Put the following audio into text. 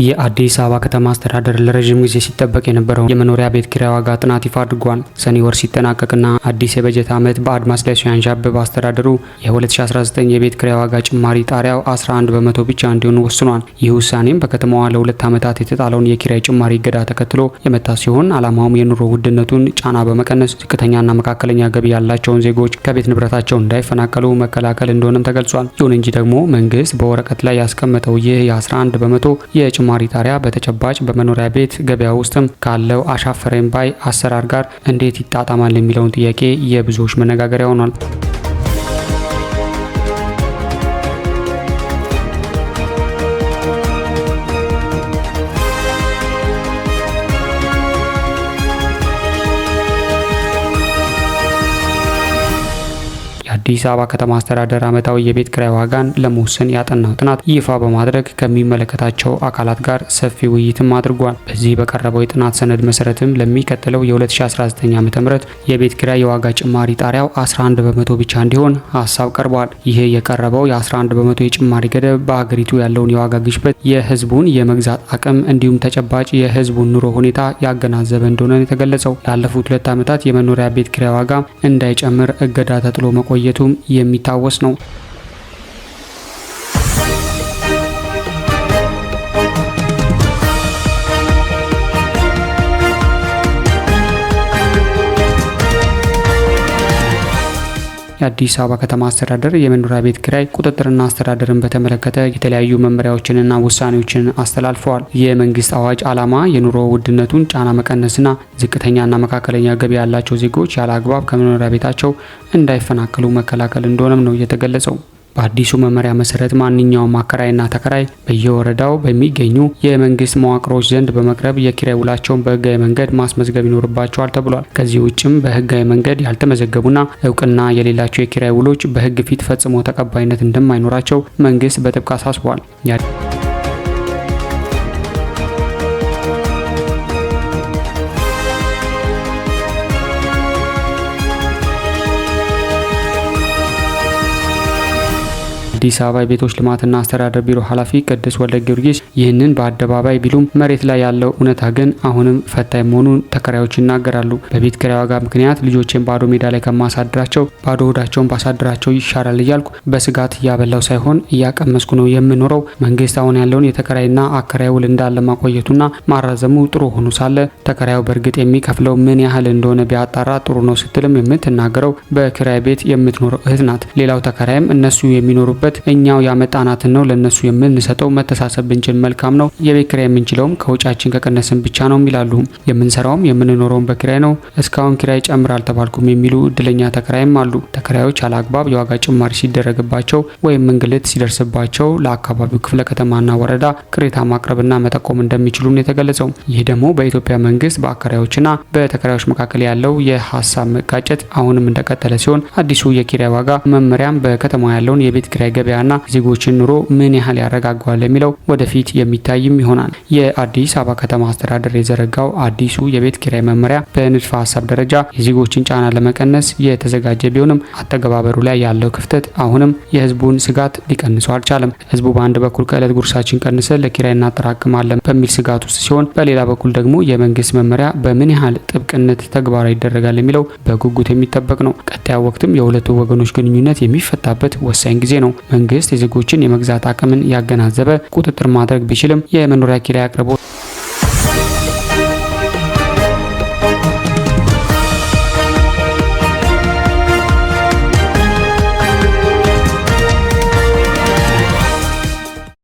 የአዲስ አበባ ከተማ አስተዳደር ለረጅም ጊዜ ሲጠበቅ የነበረው የመኖሪያ ቤት ኪራይ ዋጋ ጥናት ይፋ አድርጓል። ሰኔ ወር ሲጠናቀቅና አዲስ የበጀት ዓመት በአድማስ ላይ ሲያንዣብብ አስተዳደሩ የ2019 የቤት ኪራይ ዋጋ ጭማሪ ጣሪያው 11 በመቶ ብቻ እንዲሆን ወስኗል። ይህ ውሳኔም በከተማዋ ለ2 ዓመታት የተጣለውን የኪራይ ጭማሪ እገዳ ተከትሎ የመጣ ሲሆን ዓላማውም የኑሮ ውድነቱን ጫና በመቀነስ ዝቅተኛና መካከለኛ ገቢ ያላቸውን ዜጎች ከቤት ንብረታቸው እንዳይፈናቀሉ መከላከል እንደሆነም ተገልጿል። ይሁን እንጂ ደግሞ መንግስት በወረቀት ላይ ያስቀመጠው ይህ የ11 በመቶ የጭማሪ ጣሪያ በተጨባጭ በመኖሪያ ቤት ገበያ ውስጥም ካለው አሻፈረኝ ባይ አሰራር ጋር እንዴት ይጣጣማል የሚለውን ጥያቄ የብዙዎች መነጋገሪያ ሆኗል። የአዲስ አበባ ከተማ አስተዳደር ዓመታዊ የቤት ኪራይ ዋጋን ለመወሰን ያጠናው ጥናት ይፋ በማድረግ ከሚመለከታቸው አካላት ጋር ሰፊ ውይይትም አድርጓል። በዚህ በቀረበው የጥናት ሰነድ መሰረትም ለሚቀጥለው የ2019 ዓ.ም የቤት ኪራይ የዋጋ ጭማሪ ጣሪያው 11 በመቶ ብቻ እንዲሆን ሀሳብ ቀርቧል። ይህ የቀረበው የ11 በመቶ የጭማሪ ገደብ በአገሪቱ ያለውን የዋጋ ግሽበት፣ የህዝቡን የመግዛት አቅም እንዲሁም ተጨባጭ የህዝቡን ኑሮ ሁኔታ ያገናዘበ እንደሆነ የተገለጸው። ላለፉት 2 ዓመታት የመኖሪያ ቤት ኪራይ ዋጋ እንዳይጨምር እገዳ ተጥሎ መቆየቱም የሚታወስ ነው። የአዲስ አበባ ከተማ አስተዳደር የመኖሪያ ቤት ኪራይ ቁጥጥርና አስተዳደርን በተመለከተ የተለያዩ መመሪያዎችንና ውሳኔዎችን አስተላልፈዋል። የመንግስት አዋጅ ዓላማ የኑሮ ውድነቱን ጫና መቀነስና ዝቅተኛና መካከለኛ ገቢ ያላቸው ዜጎች ያለ አግባብ ከመኖሪያ ቤታቸው እንዳይፈናቀሉ መከላከል እንደሆነም ነው የተገለጸው። በአዲሱ መመሪያ መሰረት ማንኛውም አከራይና ተከራይ በየወረዳው በሚገኙ የመንግስት መዋቅሮች ዘንድ በመቅረብ የኪራይ ውላቸውን በህጋዊ መንገድ ማስመዝገብ ይኖርባቸዋል ተብሏል። ከዚህ ውጭም በህጋዊ መንገድ ያልተመዘገቡና እውቅና የሌላቸው የኪራይ ውሎች በህግ ፊት ፈጽሞ ተቀባይነት እንደማይኖራቸው መንግስት በጥብቅ አሳስቧል። አዲስ አበባ የቤቶች ልማትና አስተዳደር ቢሮ ኃላፊ ቅድስት ወልደ ጊዮርጊስ ይህንን በአደባባይ ቢሉም መሬት ላይ ያለው እውነታ ግን አሁንም ፈታኝ መሆኑን ተከራዮች ይናገራሉ። በቤት ኪራይ ዋጋ ምክንያት ልጆቼን ባዶ ሜዳ ላይ ከማሳድራቸው ባዶ ሆዳቸውን ባሳድራቸው ይሻላል እያልኩ በስጋት እያበላው ሳይሆን እያቀመስኩ ነው የምኖረው። መንግስት አሁን ያለውን የተከራይና አከራይ ውል እንዳለ ማቆየቱና ማራዘሙ ጥሩ ሆኖ ሳለ ተከራዩ በእርግጥ የሚከፍለው ምን ያህል እንደሆነ ቢያጣራ ጥሩ ነው ስትልም የምትናገረው በኪራይ ቤት የምትኖረው እህት ናት። ሌላው ተከራይም እነሱ የሚኖሩበት እኛው ያመጣናትን ነው ለነሱ የምንሰጠው፣ መተሳሰብ ብንችል መልካም ነው። የቤት ኪራይ የምንችለውም ከውጫችን ከቀነስን ብቻ ነው ይላሉ። የምንሰራውም የምንኖረውም በኪራይ ነው። እስካሁን ኪራይ ጨምር አልተባልኩም የሚሉ እድለኛ ተከራይም አሉ። ተከራዮች አላግባብ የዋጋ ጭማሪ ሲደረግባቸው ወይም እንግልት ሲደርስባቸው ለአካባቢው ክፍለ ከተማና ወረዳ ቅሬታ ማቅረብና መጠቆም እንደሚችሉ ነው የተገለጸው። ይህ ደግሞ በኢትዮጵያ መንግስት በአከራዮችና በተከራዮች መካከል ያለው የሀሳብ መጋጨት አሁንም እንደቀጠለ ሲሆን አዲሱ የኪራይ ዋጋ መመሪያም በከተማ ያለውን የቤት ኪራይ ገበያና ዜጎችን ኑሮ ምን ያህል ያረጋጋዋል የሚለው ወደፊት የሚታይም ይሆናል። የአዲስ አበባ ከተማ አስተዳደር የዘረጋው አዲሱ የቤት ኪራይ መመሪያ በንድፈ ሀሳብ ደረጃ የዜጎችን ጫና ለመቀነስ የተዘጋጀ ቢሆንም አተገባበሩ ላይ ያለው ክፍተት አሁንም የህዝቡን ስጋት ሊቀንሰው አልቻለም። ህዝቡ በአንድ በኩል ከዕለት ጉርሳችን ቀንሰን ለኪራይ እናጠራቅማለን በሚል ስጋት ውስጥ ሲሆን፣ በሌላ በኩል ደግሞ የመንግስት መመሪያ በምን ያህል ጥብቅነት ተግባራዊ ይደረጋል የሚለው በጉጉት የሚጠበቅ ነው። ቀጣዩ ወቅትም የሁለቱ ወገኖች ግንኙነት የሚፈታበት ወሳኝ ጊዜ ነው። መንግስት የዜጎችን የመግዛት አቅምን ያገናዘበ ቁጥጥር ማድረግ ቢችልም የመኖሪያ ኪራይ አቅርቦት